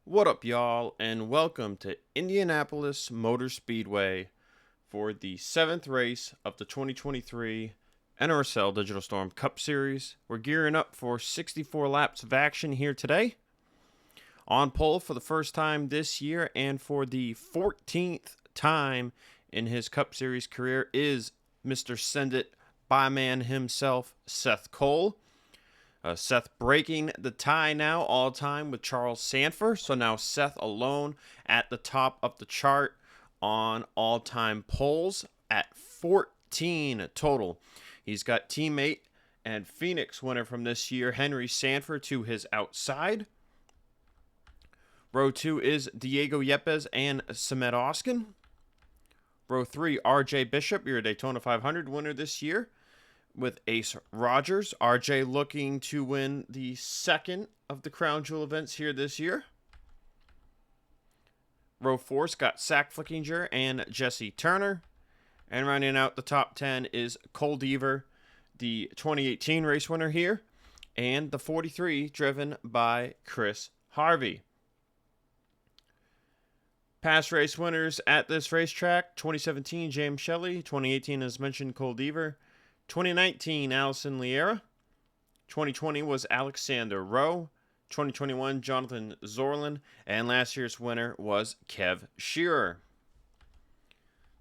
What up, y'all, and welcome to Indianapolis Motor Speedway for the 7th race of the 2023 NRSL Digital Storm Cup Series. We're gearing up for 64 laps of action here today. On pole for the first time this year and for the 14th time in his Cup Series career is Mr. Send It by man himself, Seth Cole. Seth breaking the tie now all time with Charles Sanford. So now Seth alone at the top of the chart on all-time poles at 14 total. He's got teammate and Phoenix winner from this year, Henry Sanford, to his outside. Row 2 is Diego Yepes and Samet Oskin. Row 3, RJ Bishop, your Daytona 500 winner this year, with Ace Rogers. RJ looking to win the second of the Crown Jewel events here this year. Row 4's got Zach Flickinger and Jesse Turner. And rounding out the top 10 is Cole Deaver, the 2018 race winner here, and the 43 driven by Chris Harvey. Past race winners at this racetrack: 2017, James Shelley. 2018, as mentioned, Cole Deaver. 2019, Allison Liera. 2020 was Alexander Rowe. 2021, Jonathan Zorlin. And last year's winner was Kev Shearer.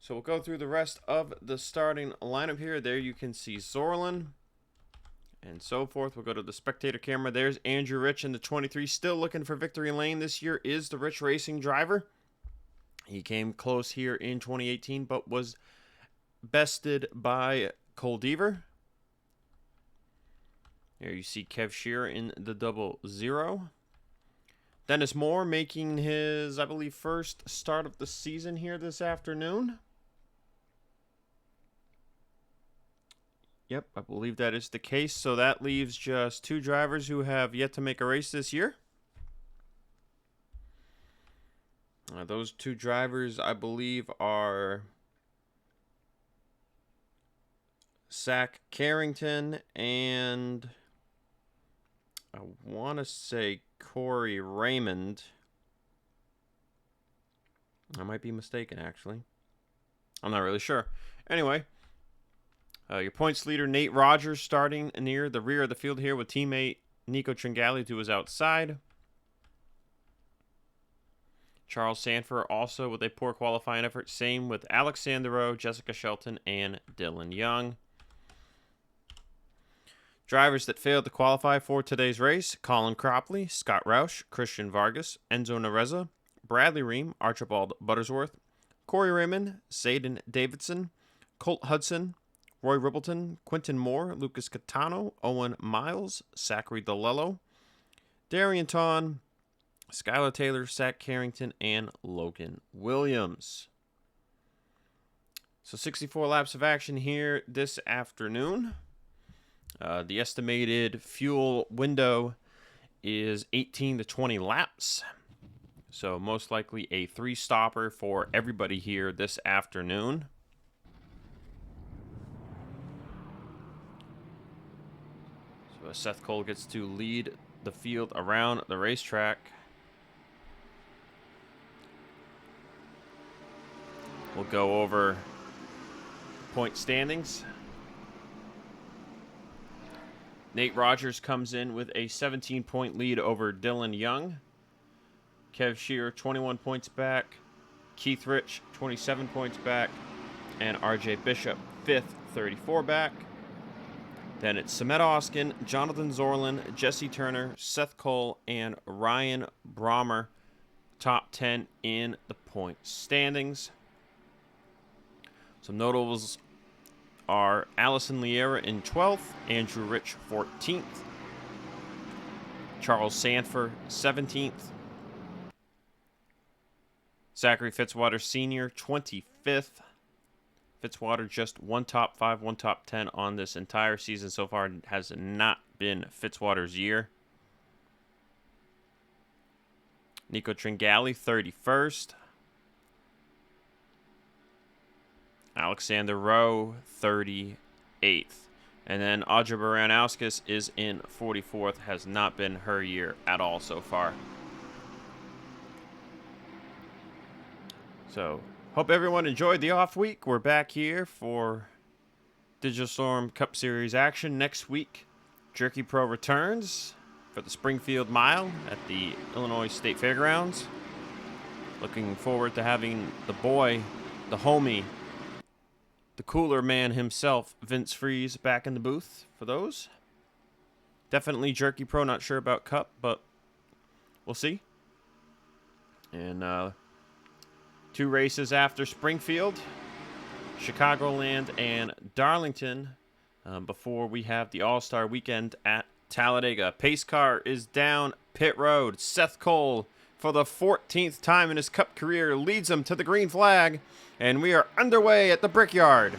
So we'll go through the rest of the starting lineup here. There you can see Zorlin and so forth. We'll go to the spectator camera. There's Andrew Rich in the 23. Still looking for victory lane this year is the Rich Racing driver. He came close here in 2018, but was bested by Cole Deaver. There you see Kev Shearer in the 00. Dennis Moore making his, I believe, first start of the season here this afternoon. Yep, I believe that is the case. So that leaves just two drivers who have yet to make a race this year. Those two drivers, I believe, are Zach Carrington and I want to say Corey Raymond. I might be mistaken, actually. I'm not really sure. Anyway, your points leader, Nate Rogers, starting near the rear of the field here with teammate Nico Tringali to his outside. Charles Sanford also with a poor qualifying effort. Same with Alexander Rowe, Jessica Shelton, and Dylan Young. Drivers that failed to qualify for today's race: Colin Cropley, Scott Roush, Christian Vargas, Enzo Nareza, Bradley Ream, Archibald Buttersworth, Corey Raymond, Zayden Davidson, Colt Hudson, Roy Ribbleton, Quinton Moore, Lucas Catano, Owen Miles, Zachary DeLello, Darian Tawn, Skylar Taylor, Zach Carrington, and Logan Williams. So 64 laps of action here this afternoon. The estimated fuel window is 18 to 20 laps. So most likely a 3-stopper for everybody here this afternoon. So Seth Cole gets to lead the field around the racetrack. We'll go over point standings. Nate Rogers comes in with a 17-point lead over Dylan Young. Kev Shearer, 21 points back. Keith Rich, 27 points back. And RJ Bishop, 5th, 34 back. Then it's Samet Oskin, Jonathan Zorlin, Jesse Turner, Seth Cole, and Ryan Brommer, top 10 in the point standings. Some notables are Allison Liera in 12th, Andrew Rich 14th, Charles Sanford 17th, Zachary Fitzwater Sr. 25th. Fitzwater just one top 5, one top 10 on this entire season so far. It has not been Fitzwater's year. Nico Tringali 31st. Alexander Rowe, 38th. And then Audra Baranowskis is in 44th. Has not been her year at all so far. So, hope everyone enjoyed the off week. We're back here for Digital Storm Cup Series action next week. Jerky Pro returns for the Springfield Mile at the Illinois State Fairgrounds. Looking forward to having the boy, the homie, the cooler man himself, Vince Freeze, back in the booth for those. Definitely Jerky Pro, not sure about Cup, but we'll see. And 2 races after Springfield, Chicagoland and Darlington, before we have the All-Star Weekend at Talladega. Pace car is down pit road. Seth Cole, for the 14th time in his Cup career, leads him to the green flag, and we are underway at the Brickyard.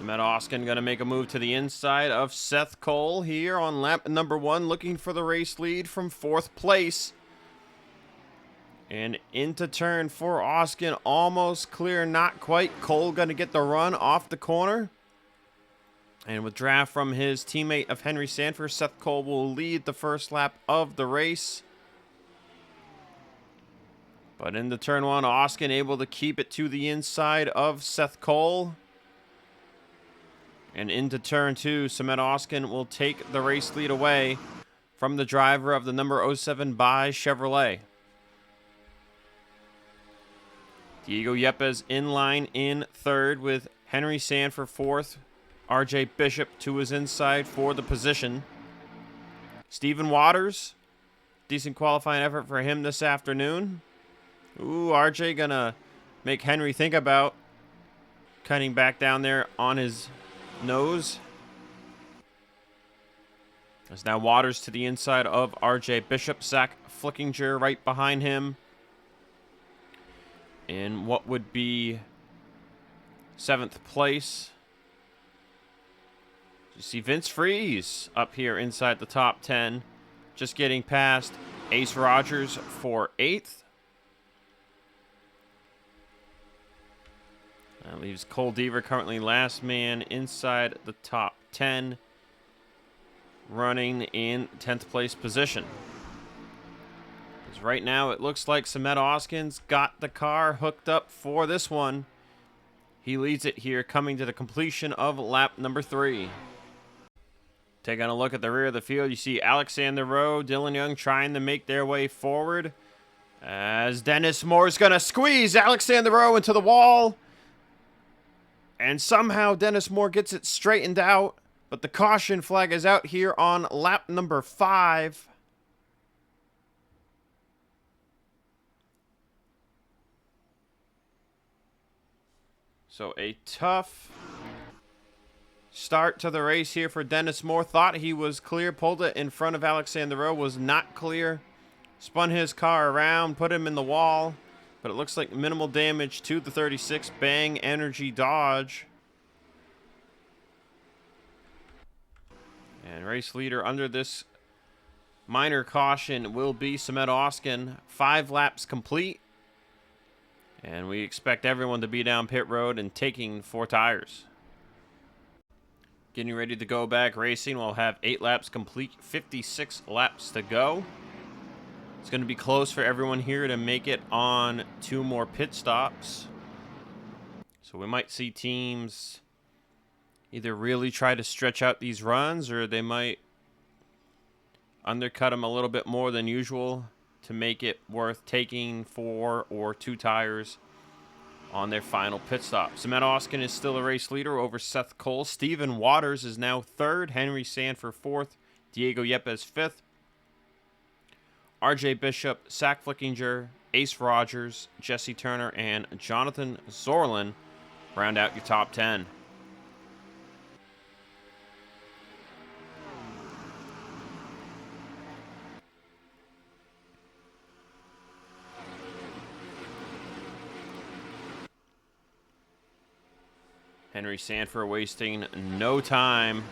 Matt Oskin going to make a move to the inside of Seth Cole here on lap number 1, looking for the race lead from 4th place. And into turn 4, Oskin almost clear, not quite. Cole going to get the run off the corner. And with draft from his teammate of Henry Sanford, Seth Cole will lead the first lap of the race. But into turn 1, Oskin able to keep it to the inside of Seth Cole. And into turn 2, Samet Oskin will take the race lead away from the driver of the number 07 by Chevrolet. Diego Yepes in line in 3rd with Henry Sanford 4th. RJ Bishop to his inside for the position. Stephen Waters, decent qualifying effort for him this afternoon. Ooh, RJ gonna make Henry think about cutting back down there on his nose. There's now Waters to the inside of RJ Bishop. Zach Flickinger right behind him in what would be 7th place. You see Vince Freeze up here inside the top 10, just getting past Ace Rogers for 8th. That leaves Cole Deaver currently last man inside the top 10, running in 10th place position. Because right now it looks like Samet Oskin's got the car hooked up for this one. He leads it here, coming to the completion of lap number 3. Taking a look at the rear of the field, you see Alexander Rowe, Dylan Young trying to make their way forward, as Dennis Moore's going to squeeze Alexander Rowe into the wall. And somehow Dennis Moore gets it straightened out, but the caution flag is out here on lap number 5. So a tough start to the race here for Dennis Moore. Thought he was clear, pulled it in front of Alexander Rowe, was not clear. Spun his car around, put him in the wall. But it looks like minimal damage to the 36 Bang Energy Dodge. And race leader under this minor caution will be Samet Oskin. 5 laps complete. And we expect everyone to be down pit road and taking 4 tires. Getting ready to go back racing. We'll have 8 laps complete, 56 laps to go. It's going to be close for everyone here to make it on 2 more pit stops. So we might see teams either really try to stretch out these runs, or they might undercut them a little bit more than usual to make it worth taking 4 or 2 tires on their final pit stop. Samet Oskin is still a race leader over Seth Cole. Stephen Waters is now 3rd. Henry Sanford 4th. Diego Yepes 5th. RJ Bishop, Zach Flickinger, Ace Rogers, Jesse Turner, and Jonathan Zorlin round out your top 10. Henry Sanford wasting no time.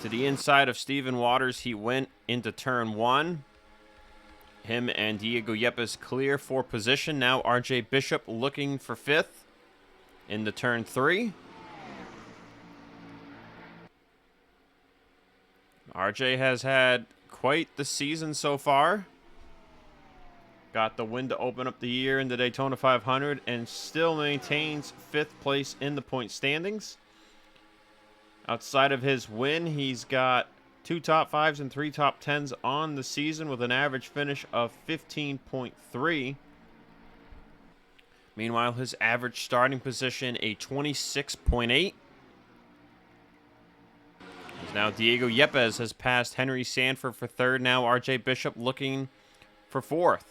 To the inside of Steven Waters, he went into turn 1. Him and Diego Yepes clear for position. Now RJ Bishop looking for 5th into turn 3. RJ has had quite the season so far. Got the win to open up the year in the Daytona 500 and still maintains 5th place in the point standings. Outside of his win, he's got 2 top 5s and 3 top 10s on the season with an average finish of 15.3. Meanwhile, his average starting position, a 26.8. Now Diego Yepes has passed Henry Sanford for 3rd. Now RJ Bishop looking for 4th.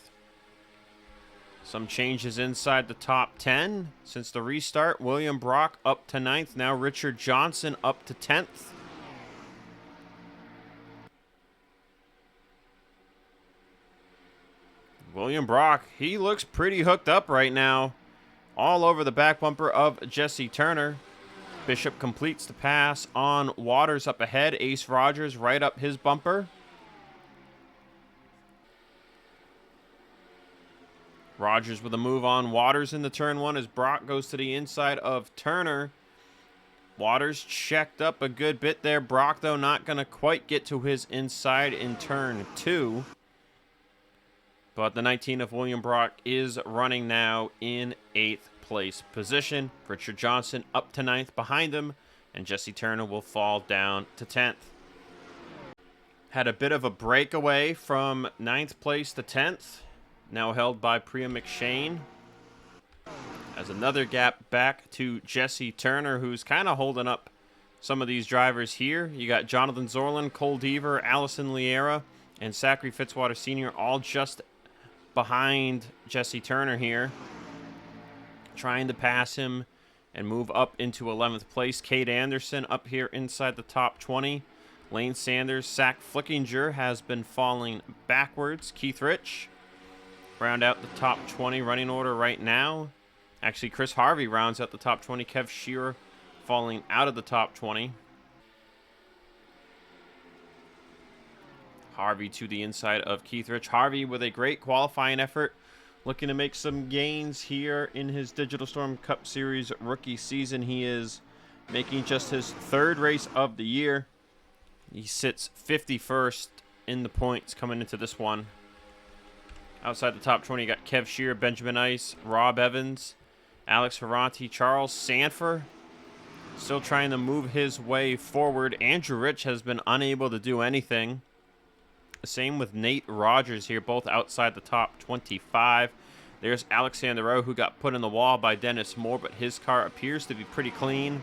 Some changes inside the top 10 since the restart. William Brock up to 9th. Now Richard Johnson up to 10th. William Brock, he looks pretty hooked up right now. All over the back bumper of Jesse Turner. Bishop completes the pass on Waters up ahead. Ace Rogers right up his bumper. Rogers with a move on Waters in the turn 1 as Brock goes to the inside of Turner. Waters checked up a good bit there. Brock, though, not going to quite get to his inside in turn 2. But the 19 of William Brock is running now in 8th place position. Richard Johnson up to 9th behind him, and Jesse Turner will fall down to 10th. Had a bit of a breakaway from 9th place to 10th. Now held by Priya McShane. As another gap back to Jesse Turner, who's kind of holding up some of these drivers here. You got Jonathan Zorlin, Cole Deaver, Allison Liera, and Zachary Fitzwater Sr. all just behind Jesse Turner here. Trying to pass him and move up into 11th place. Cade Anderson up here inside the top 20. Lane Sanders, Zach Flickinger has been falling backwards. Keith Rich round out the top 20 running order right now. Actually, Chris Harvey rounds out the top 20. Kev Shearer falling out of the top 20. Harvey to the inside of Keith Rich. Harvey with a great qualifying effort. Looking to make some gains here in his Digital Storm Cup Series rookie season. He is making just his 3rd race of the year. He sits 51st in the points coming into this one. Outside the top 20, you got Kev Shearer, Benjamin Ice, Rob Evans, Alex Ferranti, Charles Sanford. Still trying to move his way forward. Andrew Rich has been unable to do anything. Same with Nate Rogers here, both outside the top 25. There's Alexander Rowe, who got put in the wall by Dennis Moore, but his car appears to be pretty clean.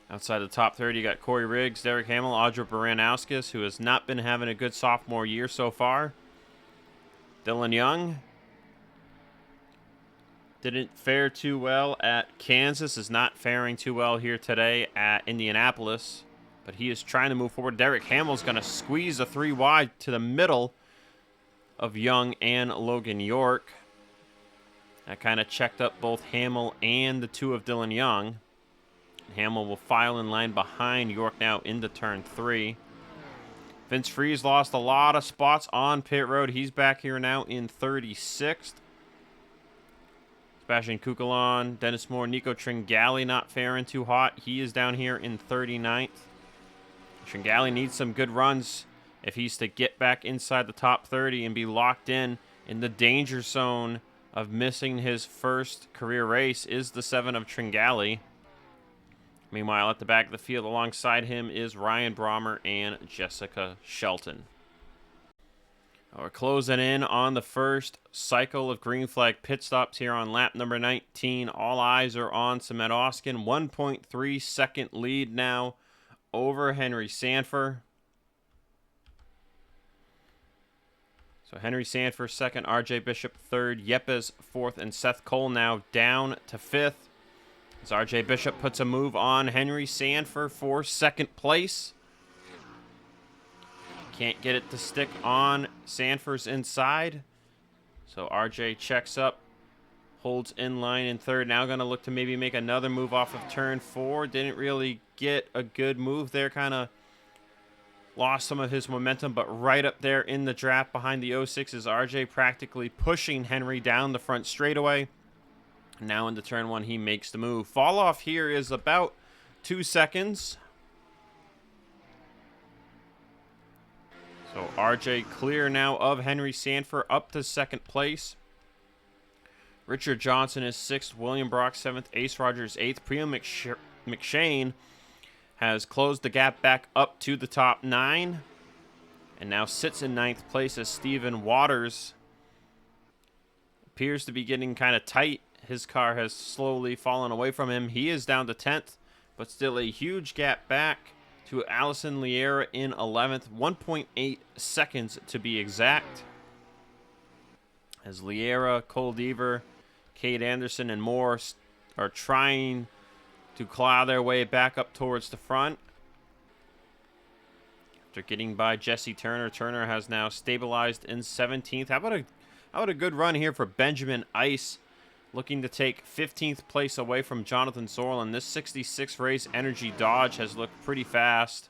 Outside the top 30, you got Corey Riggs, Derek Hamill, Audra Baranowskis, who has not been having a good sophomore year so far. Dylan Young didn't fare too well at Kansas, is not faring too well here today at Indianapolis, but he is trying to move forward. Derek Hamill's going to squeeze a 3 wide to the middle of Young and Logan York. That kind of checked up both Hamill and the 2 of Dylan Young. Hamill will file in line behind York now into turn 3. Vince Freeze lost a lot of spots on pit road. He's back here now in 36th. Sebastian Kukulon, Dennis Moore, Nico Tringali not faring too hot. He is down here in 39th. Tringali needs some good runs if he's to get back inside the top 30 and be locked in the danger zone of missing his first career race is the 7 of Tringali. Meanwhile, at the back of the field alongside him is Ryan Brommer and Jessica Shelton. We're closing in on the first cycle of green flag pit stops here on lap number 19. All eyes are on Samet Oskin. 1.3 second lead now over Henry Sanford. So Henry Sanford second, RJ Bishop third, Yepes fourth, and Seth Cole now down to fifth. As RJ Bishop puts a move on Henry Sanford for second place. Can't get it to stick on Sanford's inside. So RJ checks up Holds in line in third. Now going to look to maybe make another move off of turn 4. Didn't really get a good move there. Kind of lost some of his momentum, but right up there in the draft behind the 06 is RJ, practically pushing Henry down the front straightaway. Now into turn 1, he makes the move. Fall off here is about 2 seconds. So RJ clear now of Henry Sanford, up to second place. Richard Johnson is 6th, William Brock 7th, Ace Rogers 8th. Priya McShane has closed the gap back up to the top 9 and now sits in 9th place as Steven Waters appears to be getting kind of tight. His car has slowly fallen away from him. He is down to 10th, but still a huge gap back to Allison Liera in 11th, 1.8 seconds to be exact. As Liera, Cole Deaver, Kate Anderson, and more are trying to claw their way back up towards the front. After getting by Jesse Turner, Turner has now stabilized in 17th. How about a good run here for Benjamin Ice, looking to take 15th place away from Jonathan Sorlin. This 66 race Energy Dodge has looked pretty fast.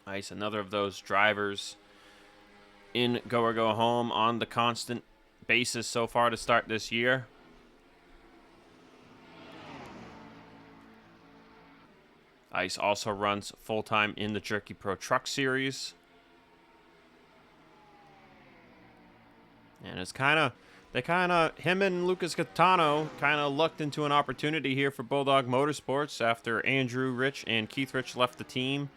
Ice, another of those drivers in Go or Go Home on the constant basis so far to start this year. Ice also runs full-time in the Jerky Pro Truck Series. And it's him and Lucas Catano kind of lucked into an opportunity here for Bulldog Motorsports after Andrew Rich and Keith Rich left the team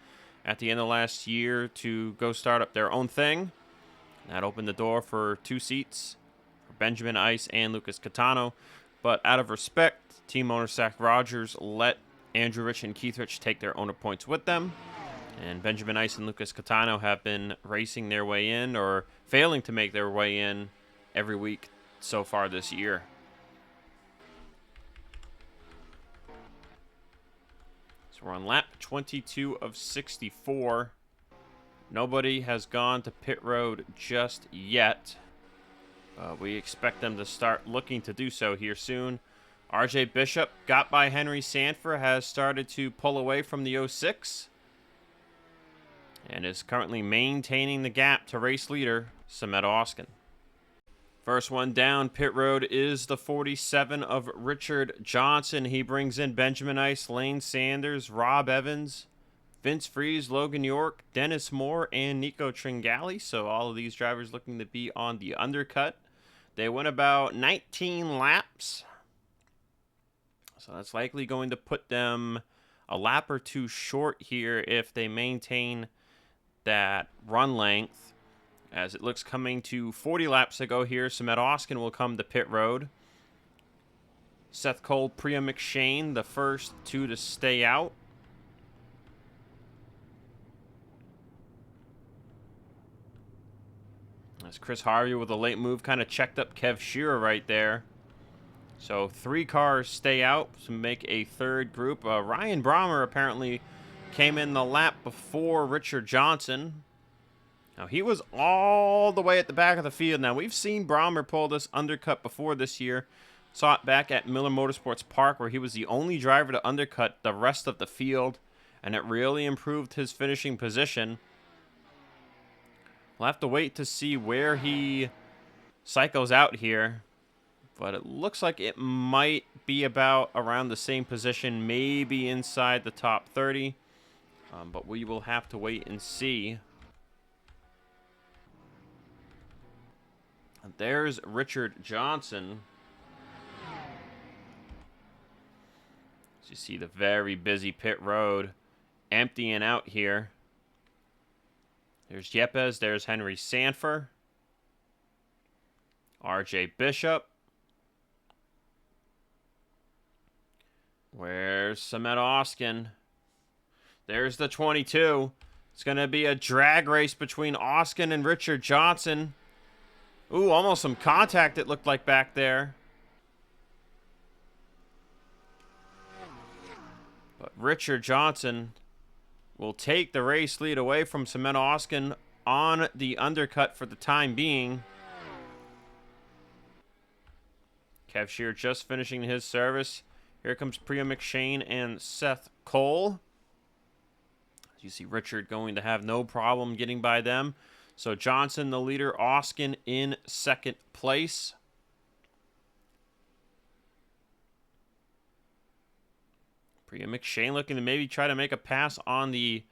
at the end of last year to go start up their own thing. That opened the door for 2 seats for Benjamin Ice and Lucas Catano. But out of respect, Team Owner Zach Rogers let Andrew Rich and Keith Rich take their owner points with them. And Benjamin Ice and Lucas Catano have been racing their way in, or failing to make their way in, every week so far this year. So we're on lap 22 of 64. Nobody has gone to pit road just yet. We expect them to start looking to do so here soon. RJ Bishop got by Henry Sanford, has started to pull away from the 06 and is currently maintaining the gap to race leader Samet Oskin. First one down pit road is the 47 of Richard Johnson. He brings in Benjamin Ice, Lane Sanders, Rob Evans, Vince Freeze, Logan York, Dennis Moore, and Nico Tringali. So all of these drivers looking to be on the undercut. They went about 19 laps. So that's likely going to put them a lap or 2 short here if they maintain that run length. As it looks coming to 40 laps to go here, Samet Oskin will come to pit road. Seth Cole, Priya McShane, the first 2 to stay out. As Chris Harvey with a late move kind of checked up Kev Shearer right there. So 3 cars stay out to make a third group. Ryan Brommer apparently came in the lap before Richard Johnson. Now, he was all the way at the back of the field. Now, we've seen Brommer pull this undercut before this year. Saw it back at Miller Motorsports Park, where he was the only driver to undercut the rest of the field, and it really improved his finishing position. We'll have to wait to see where he cycles out here, but it looks like it might be about around the same position, maybe inside the top 30, but we will have to wait and see. There's Richard Johnson. As you see the very busy pit road emptying out here. There's Yepes, there's Henry Sanford, RJ Bishop. Where's Samet Oskin? There's the 22. It's going to be a drag race between Oskin and Richard Johnson. Ooh, almost some contact it looked like back there. But Richard Johnson will take the race lead away from Samet Oskin on the undercut for the time being. Kev Shear just finishing his service. Here comes Priya McShane and Seth Cole. As you see, Richard going to have no problem getting by them. So Johnson, the leader, Oskin in second place. Priya McShane looking to maybe try to make a pass on the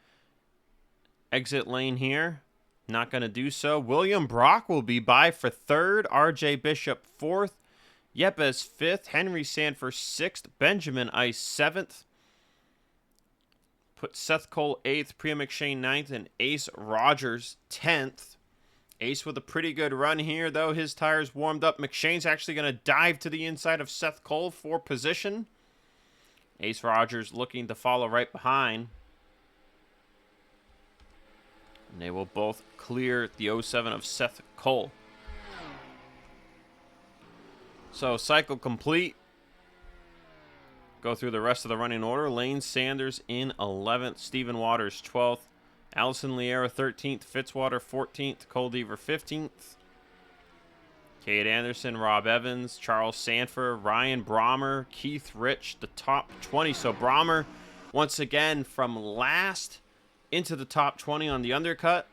exit lane here. Not going to do so. William Brock will be by for third. RJ Bishop fourth. Yepes fifth. Henry Sanford sixth. Benjamin Ice seventh. Put Seth Cole eighth. Priya McShane ninth. And Ace Rogers 10th. Ace with a pretty good run here, though. His tires warmed up. McShane's actually going to dive to the inside of Seth Cole for position. Ace Rogers looking to follow right behind. And they will both clear the 07 of Seth Cole. So, cycle complete. Go through the rest of the running order. Lane Sanders in 11th. Stephen Waters 12th. Allison Liera 13th. Fitzwater 14th. Cole Deaver 15th. Cade Anderson, Rob Evans, Charles Sanford, Ryan Brommer, Keith Rich, the top 20. So, Brommer, once again, from last into the top 20 on the undercut.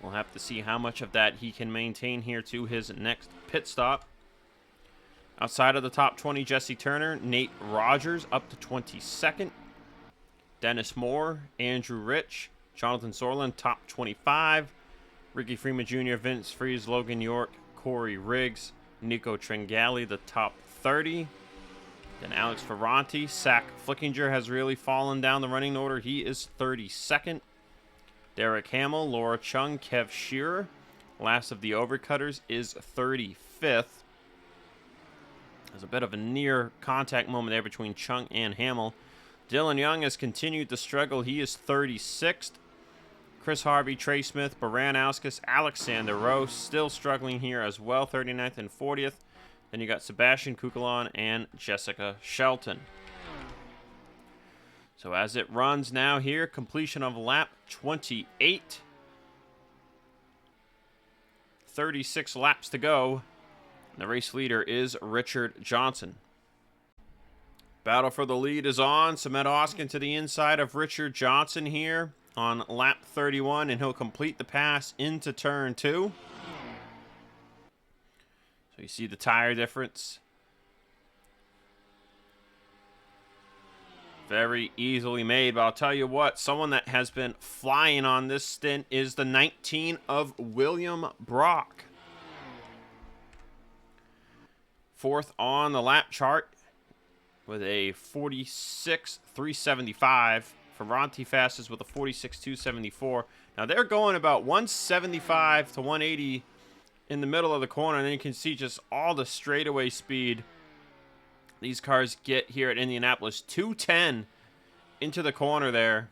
We'll have to see how much of that he can maintain here to his next pit stop. Outside of the top 20, Jesse Turner, Nate Rogers up to 22nd. Dennis Moore, Andrew Rich, Jonathan Sorlin, top 25. Ricky Freeman Jr., Vince Freeze, Logan York, Corey Riggs, Nico Tringali, the top 30. Then Alex Ferranti. Zach Flickinger has really fallen down the running order. He is 32nd. Derek Hamill, Laura Chung, Kev Shearer. Last of the overcutters is 35th. There's a bit of a near contact moment there between Chung and Hamill. Dylan Young has continued to struggle. He is 36th. Chris Harvey, Trey Smith, Baran Auskus, Alexander Rose still struggling here as well, 39th and 40th. Then you got Sebastian Kukulon and Jessica Shelton. So as it runs now here, completion of lap 28. 36 laps to go. The race leader is Richard Johnson. Battle for the lead is on. Samet Oskin to the inside of Richard Johnson here on lap 31, and he'll complete the pass into turn 2. So you see the tire difference. Very easily made, but I'll tell you what, someone that has been flying on this stint is the 19 of William Brock. Fourth on the lap chart with a 46.375. Ferranti fastest with a 46.274. Now they're going about 175 to 180 in the middle of the corner, and then you can see just all the straightaway speed these cars get here at Indianapolis. 210 into the corner there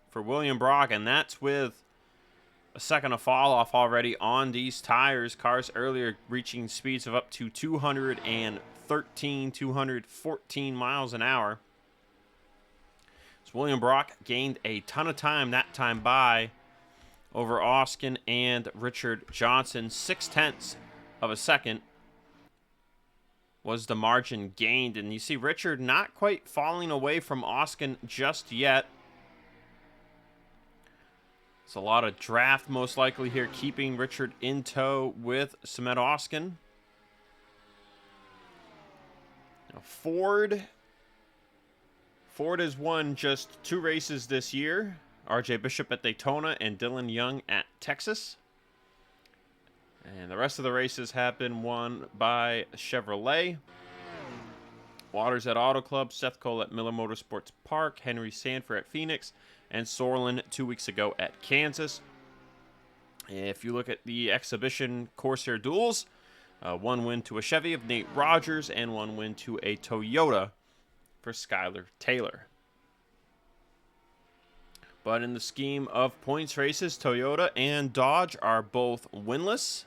for William Brock, and that's with a second of fall off already on these tires. Cars earlier reaching speeds of up to 213, 214 miles an hour. So William Brock gained a ton of time that time by over Oskin and Richard Johnson. 0.6 of a second was the margin gained. And you see Richard not quite falling away from Oskin just yet. It's a lot of draft most likely here, keeping Richard in tow with Samet Oskin. Now Ford has won just 2 races this year. RJ Bishop at Daytona and Dylan Young at Texas. And the rest of the races have been won by Chevrolet. Waters at Auto Club, Seth Cole at Miller Motorsports Park, Henry Sanford at Phoenix, and Sorlin 2 weeks ago at Kansas. If you look at the exhibition Corsair duels, 1 win to a Chevy of Nate Rogers and 1 win to a Toyota for Skylar Taylor. But in the scheme of points races, Toyota and Dodge are both winless.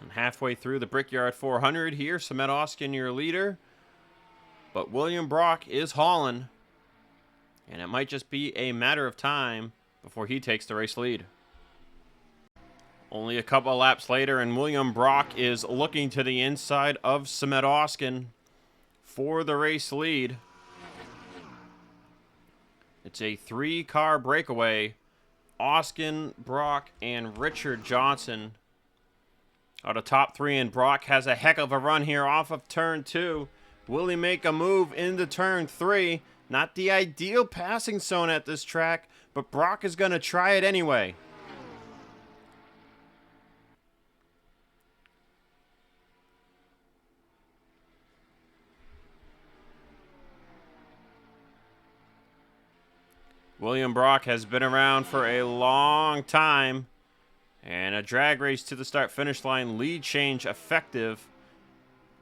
And halfway through the Brickyard 400 here, Samet Oskin, your leader. But William Brock is hauling. And it might just be a matter of time before he takes the race lead. Only a couple of laps later, and William Brock is looking to the inside of Samet Oskin for the race lead. It's a 3-car breakaway. Oskin, Brock, and Richard Johnson are the top 3, and Brock has a heck of a run here off of turn 2. Will he make a move into turn 3? Not the ideal passing zone at this track, but Brock is going to try it anyway. William Brock has been around for a long time. And a drag race to the start-finish line. Lead change effective.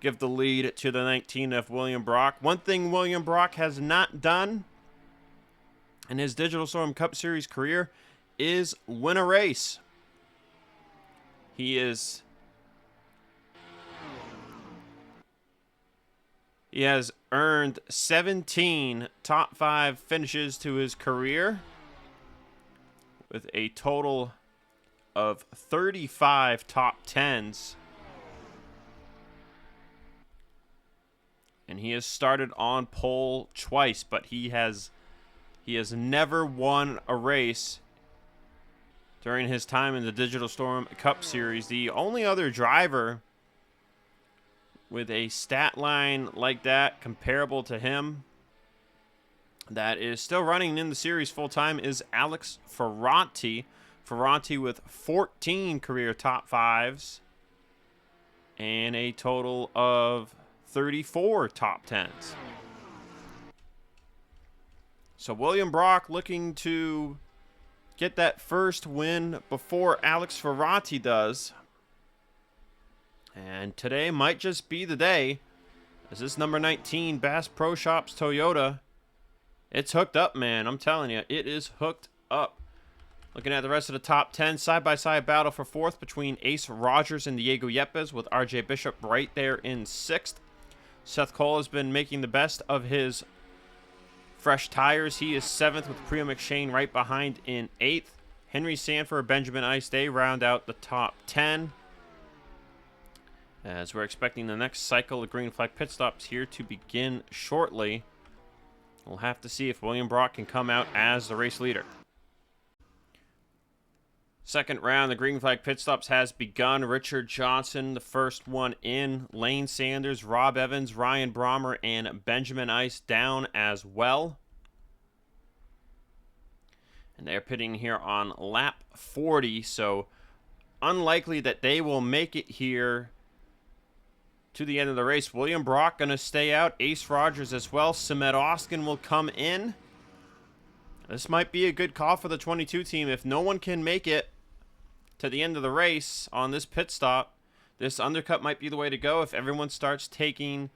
Give the lead to the 19 of William Brock. One thing William Brock has not done in his Digital Storm Cup Series career is win a race. He has earned 17 top 5 finishes to his career, with a total of 35 top 10s. And he has started on pole twice, but he has never won a race during his time in the Digital Storm Cup Series. The only other driver with a stat line like that comparable to him that is still running in the series full-time is Alex Ferranti. Ferranti with 14 career top 5s and a total of 34 top 10s. So William Brock looking to get that first win before Alex Ferranti does. And today might just be the day, as this number 19 Bass Pro Shops Toyota, it's hooked up, man. I'm telling you, it is hooked up. Looking at the rest of the top 10, side-by-side battle for 4th between Ace Rogers and Diego Yepes, with RJ Bishop right there in 6th. Seth Cole has been making the best of his fresh tires. He is 7th with Priya McShane right behind in 8th. Henry Sanford, Benjamin Ice Day round out the top 10. As we're expecting the next cycle of green flag pit stops here to begin shortly. We'll have to see if William Brock can come out as the race leader. Second round, the green flag pit stops has begun. Richard Johnson, the first one in. Lane Sanders, Rob Evans, Ryan Brommer, and Benjamin Ice down as well. And they're pitting here on lap 40, so unlikely that they will make it here to the end of the race. William Brock going to stay out. Ace Rogers as well. Samet Oskin will come in. This might be a good call for the 22 team. If no one can make it to the end of the race on this pit stop, this undercut might be the way to go. If everyone starts taking,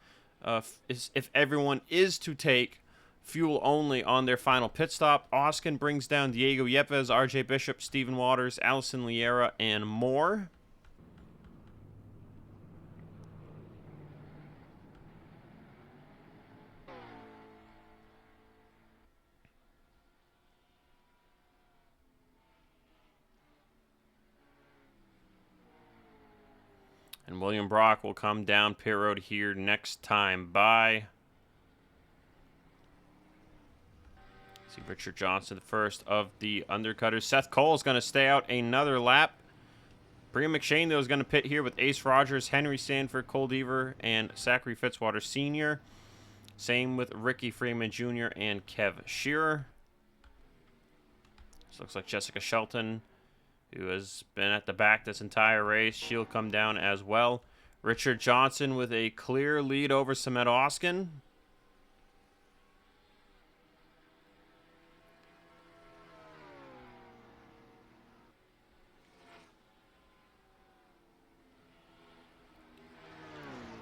if everyone is to take fuel only on their final pit stop, Oskin brings down Diego Yepes, RJ Bishop, Stephen Waters, Allison Liera, and more. And William Brock will come down pit road here next time by. See Richard Johnson, the first of the undercutters. Seth Cole is going to stay out another lap. Brian McShane, though, is going to pit here with Ace Rogers, Henry Sanford, Cole Deaver, and Zachary Fitzwater Sr. Same with Ricky Freeman Jr. and Kev Shearer. This looks like Jessica Shelton, who has been at the back this entire race. She'll come down as well. Richard Johnson with a clear lead over Samet Oskin.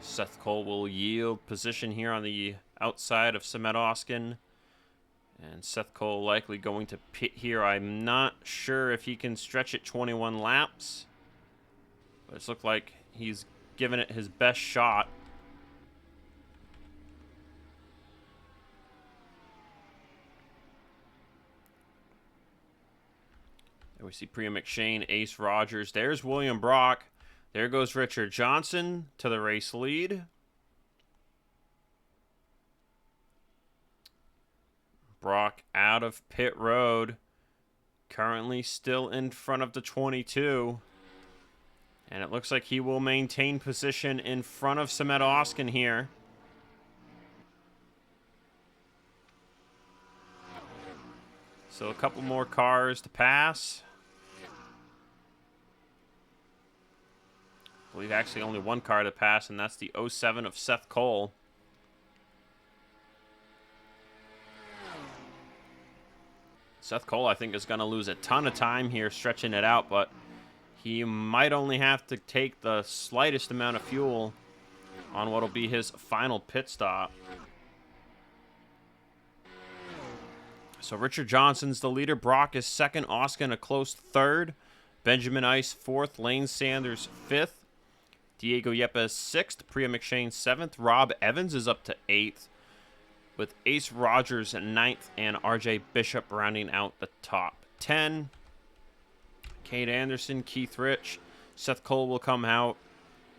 Seth Cole will yield position here on the outside of Samet Oskin. And Seth Cole likely going to pit here. I'm not sure if he can stretch it 21 laps. But it's looked like he's given it his best shot. We see Priya McShane, Ace Rogers. There's William Brock. There goes Richard Johnson to the race lead. Brock out of pit road. Currently still in front of the 22. And it looks like he will maintain position in front of Samet Oskin here. So a couple more cars to pass. I believe actually only one car to pass, and that's the 07 of Seth Cole. Seth Cole, I think, is going to lose a ton of time here stretching it out, but he might only have to take the slightest amount of fuel on what will be his final pit stop. So Richard Johnson's the leader. Brock is second. Oskin a close third. Benjamin Ice fourth. Lane Sanders fifth. Diego Yepes sixth. Priya McShane seventh. Rob Evans is up to eighth, with Ace Rogers ninth and RJ Bishop rounding out the top 10. Kate Anderson, Keith Rich, Seth Cole will come out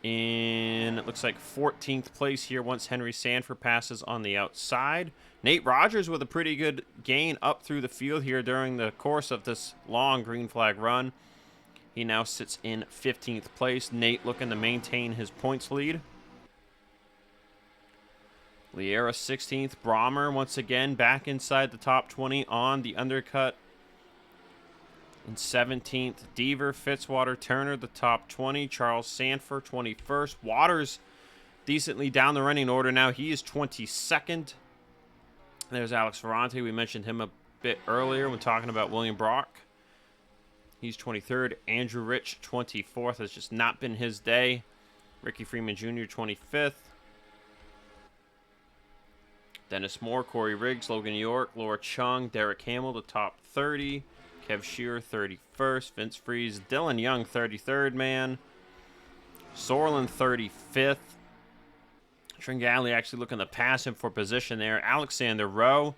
in, it looks like, 14th place here once Henry Sanford passes on the outside. Nate Rogers with a pretty good gain up through the field here during the course of this long green flag run. He now sits in 15th place. Nate looking to maintain his points lead. Liera 16th. Brommer once again back inside the top 20 on the undercut. In 17th, Deaver, Fitzwater, Turner, the top 20. Charles Sanford, 21st. Waters decently down the running order now. He is 22nd. There's Alex Ferrante. We mentioned him a bit earlier when talking about William Brock. He's 23rd. Andrew Rich, 24th. Has just not been his day. Ricky Freeman Jr., 25th. Dennis Moore, Corey Riggs, Logan York, Laura Chung, Derek Hamill, the top 30. Kev Shearer, 31st. Vince Freeze, Dylan Young, 33rd man. Sorlin, 35th. Tringali actually looking to pass him for position there. Alexander Rowe.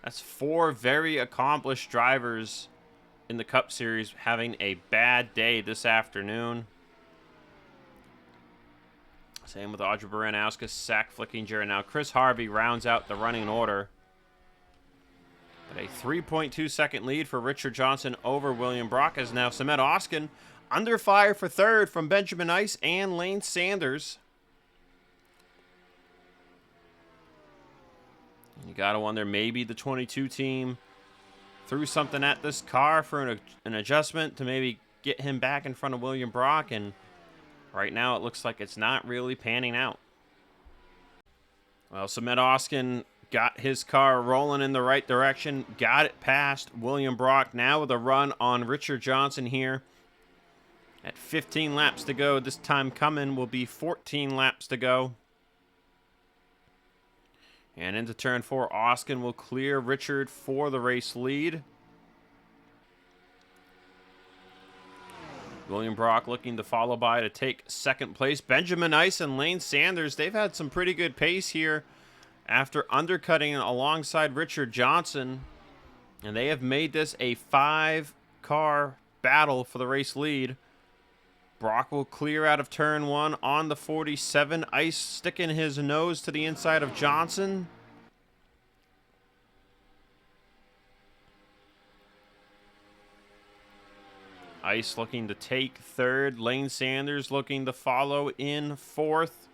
That's four very accomplished drivers in the Cup Series having a bad day this afternoon. Same with Audrey Baranowski, Zach Flickinger. Now Chris Harvey rounds out the running order. But a 3.2 second lead for Richard Johnson over William Brock, as now Samet Oskin under fire for third from Benjamin Ice and Lane Sanders. You got to wonder, maybe the 22 team threw something at this car for an adjustment to maybe get him back in front of William Brock, and right now it looks like it's not really panning out. Well, Samet Oskin got his car rolling in the right direction, got it past William Brock. Now with a run on Richard Johnson here. At 15 laps to go, this time coming will be 14 laps to go. And into turn 4, Oskin will clear Richard for the race lead. William Brock looking to follow by to take second place. Benjamin Ice and Lane Sanders, they've had some pretty good pace here after undercutting alongside Richard Johnson. And they have made this a 5-car battle for the race lead. Brock will clear out of turn 1 on the 47. Ice sticking his nose to the inside of Johnson. Ice looking to take third. Lane Sanders looking to follow in fourth.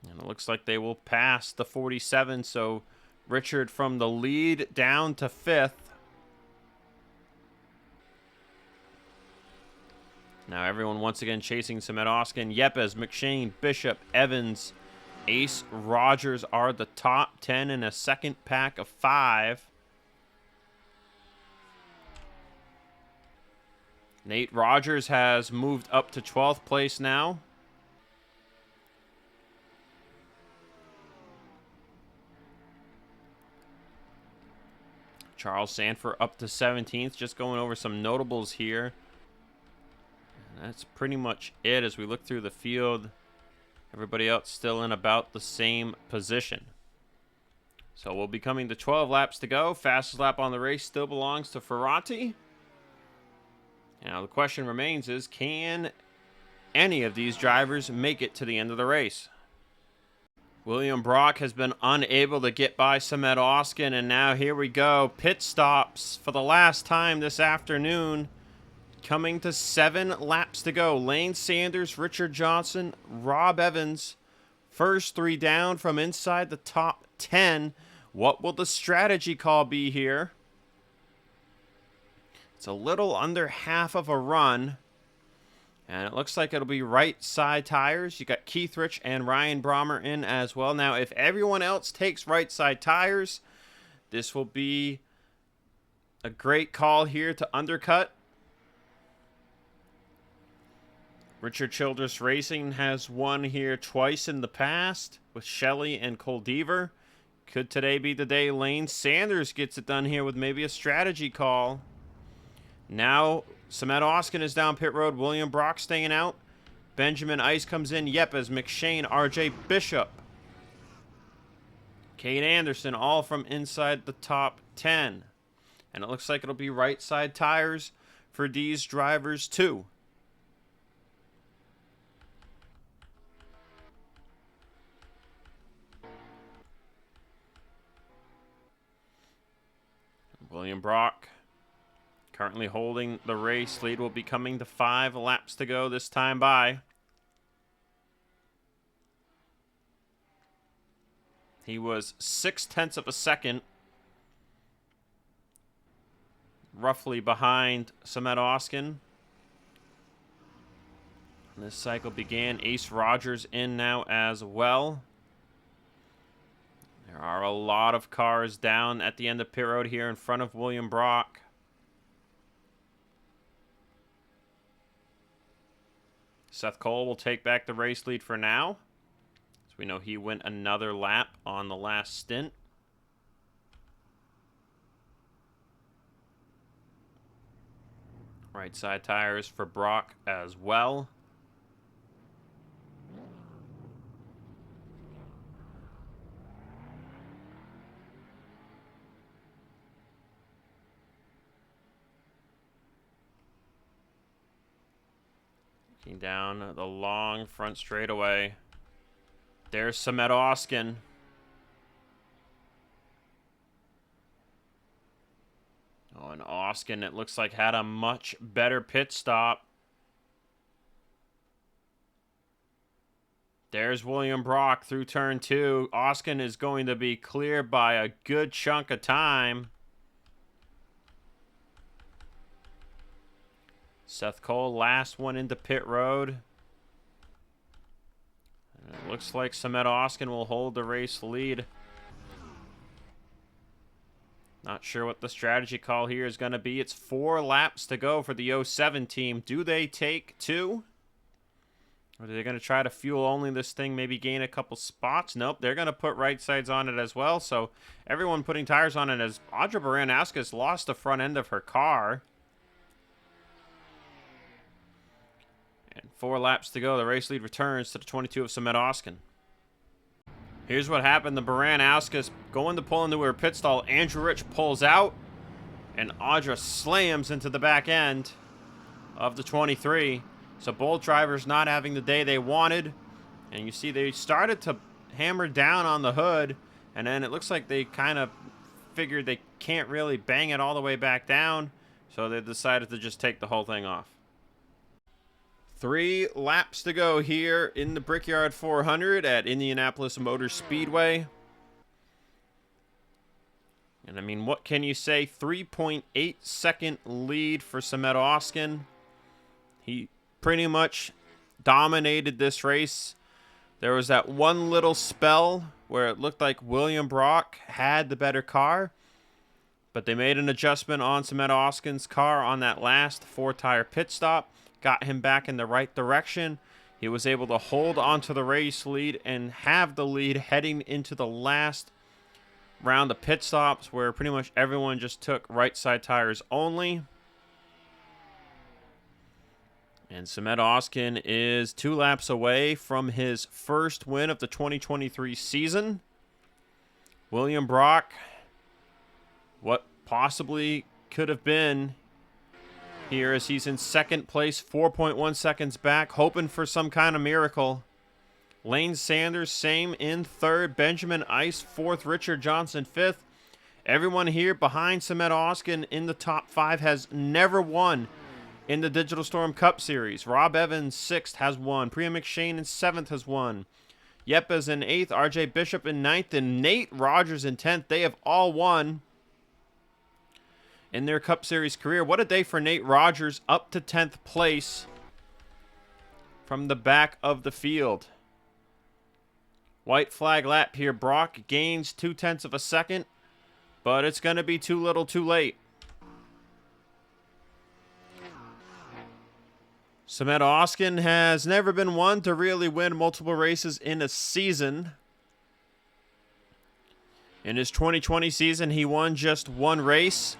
And it looks like they will pass the 47. So Richard from the lead down to fifth. Now everyone once again chasing Samet Oskin. Yepes, McShane, Bishop, Evans, Ace, Rogers are the top 10 in a second pack of 5. Nate Rogers has moved up to 12th place now. Charles Sanford up to 17th. Just going over some notables here. And that's pretty much it as we look through the field. Everybody else still in about the same position. So we'll be coming to 12 laps to go. Fastest lap on the race still belongs to Ferrati. Now the question remains is, can any of these drivers make it to the end of the race? William Brock has been unable to get by Samet Oskin, and now here we go. Pit stops for the last time this afternoon. Coming to 7 laps to go. Lane Sanders, Richard Johnson, Rob Evans. First 3 down from inside the top 10. What will the strategy call be here? It's a little under half of a run. And it looks like it'll be right side tires. You got Keith Rich and Ryan Brommer in as well. Now, if everyone else takes right side tires, this will be a great call here to undercut. Richard Childress Racing has won here twice in the past with Shelley and Cole Deaver. Could today be the day Lane Sanders gets it done here with maybe a strategy call? Now, Samet Oskin is down pit road. William Brock staying out. Benjamin Ice comes in. Yepes, McShane, RJ Bishop. Kate Anderson, all from inside the top 10. And it looks like it'll be right side tires for these drivers too. William Brock currently holding the race lead. Will be coming to 5 laps to go this time by. He was 0.6 of a second roughly behind Samet Oskin. This cycle began. Ace Rogers in now as well. There are a lot of cars down at the end of pit road here in front of William Brock. Seth Cole will take back the race lead for now, as we know he went another lap on the last stint. Right side tires for Brock as well. Looking down the long front straightaway. There's Samet Oskin. Oh, and Oskin, it looks like, had a much better pit stop. There's William Brock through turn 2. Oskin is going to be clear by a good chunk of time. Seth Cole, last one into pit road. And it looks like Samet Oskin will hold the race lead. Not sure what the strategy call here is going to be. It's 4 laps to go for the 07 team. Do they take 2? Or are they going to try to fuel only this thing, maybe gain a couple spots? Nope, they're going to put right sides on it as well. So everyone putting tires on it, as Audra Baran-Askus lost the front end of her car. And 4 laps to go. The race lead returns to the 22 of Samet Oskin. Here's what happened. The Baran-Askus going to pull into her pit stall. Andrew Rich pulls out, and Audra slams into the back end of the 23. So both drivers not having the day they wanted. And you see they started to hammer down on the hood, and then it looks like they kind of figured they can't really bang it all the way back down. So they decided to just take the whole thing off. 3 laps to go here in the Brickyard 400 at Indianapolis Motor Speedway. And I mean, what can you say? 3.8 second lead for Samet Oskin. He pretty much dominated this race. There was that one little spell where it looked like William Brock had the better car, but they made an adjustment on Samet Oskin's car on that last 4-tire pit stop. Got him back in the right direction. He was able to hold onto the race lead and have the lead heading into the last round of pit stops, where pretty much everyone just took right side tires only. And Samet Oskin is 2 laps away from his first win of the 2023 season. William Brock, what possibly could have been here as he's in second place, 4.1 seconds back, hoping for some kind of miracle. Lane Sanders, same in third. Benjamin Ice, fourth. Richard Johnson, fifth. Everyone here behind Samet Oskin in the top 5 has never won in the Digital Storm Cup Series. Rob Evans, 6th, has won. Priya McShane in 7th has won. Yepes in 8th. RJ Bishop in 9th. And Nate Rogers in 10th. They have all won in their Cup Series career. What a day for Nate Rogers, up to 10th place from the back of the field. White flag lap here. Brock gains 0.2 of a second, but it's going to be too little too late. Samet Oskin has never been one to really win multiple races in a season. In his 2020 season, he won just one race.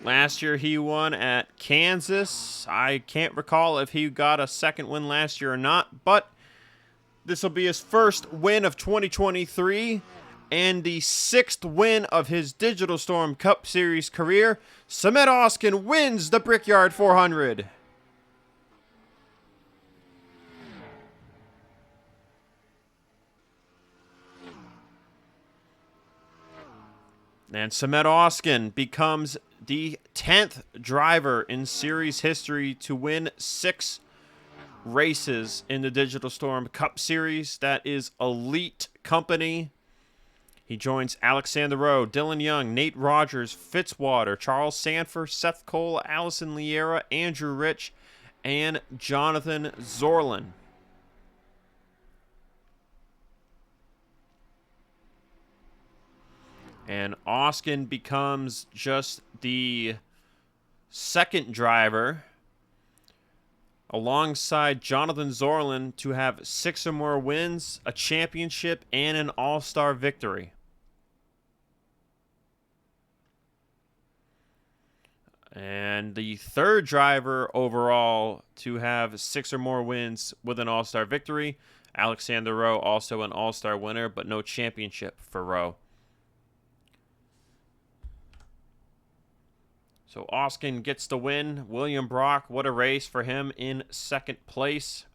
Last year, he won at Kansas. I can't recall if he got a second win last year or not, but this will be his first win of 2023 and the 6th win of his Digital Storm Cup Series career. Samet Oskin wins the Brickyard 400. And Samet Oskin becomes the 10th driver in series history to win 6 races in the Digital Storm Cup Series. That is elite company. He joins Alexander Rowe, Dylan Young, Nate Rogers, Fitzwater, Charles Sanford, Seth Cole, Allison Liera, Andrew Rich, and Jonathan Zorlin. And Oskin becomes just the 2nd driver alongside Jonathan Zorlin to have 6 or more wins, a championship, and an all-star victory. And the 3rd driver overall to have 6 or more wins with an all-star victory. Alexander Rowe, also an all-star winner, but no championship for Rowe. So Oskin gets the win. William Brock, what a race for him in 2nd place.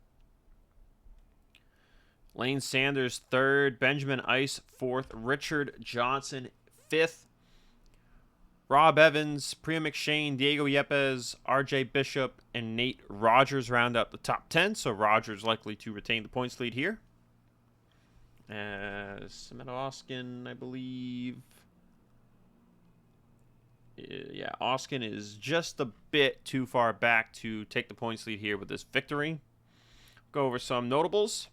Lane Sanders, 3rd. Benjamin Ice, 4th. Richard Johnson, 5th. Rob Evans, Priya McShane, Diego Yepes, RJ Bishop, and Nate Rogers round out the top 10. So Rogers likely to retain the points lead here. Samet Oskin, I believe. Yeah, Oskin is just a bit too far back to take the points lead here with this victory. Go over some notables.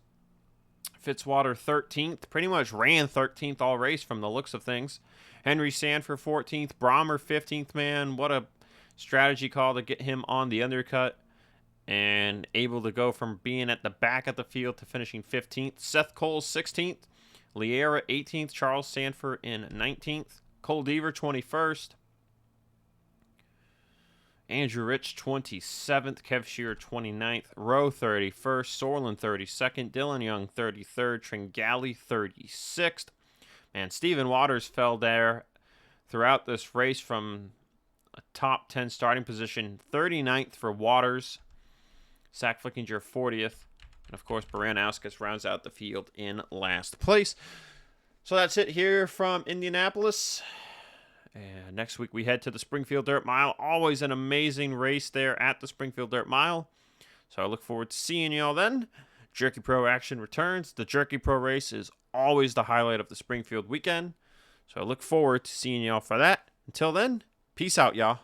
Fitzwater 13th. Pretty much ran 13th all race from the looks of things. Henry Sanford 14th. Brommer 15th, man. What a strategy call to get him on the undercut. And able to go from being at the back of the field to finishing 15th. Seth Cole 16th. Liera 18th. Charles Sanford in 19th. Cole Deaver 21st. Andrew Rich 27th, Kev Shearer 29th, Rowe 31st, Sorlin 32nd, Dylan Young 33rd, Tringali 36th. Man, Steven Waters fell there throughout this race from a top 10 starting position. 39th for Waters, Zach Flickinger 40th, and of course Baranowskis rounds out the field in last place. So that's it here from Indianapolis. And next week we head to the Springfield Dirt Mile. Always an amazing race there at the Springfield Dirt Mile. So I look forward to seeing y'all then. Jerky Pro action returns. The Jerky Pro race is always the highlight of the Springfield weekend. So I look forward to seeing y'all for that. Until then, peace out, y'all.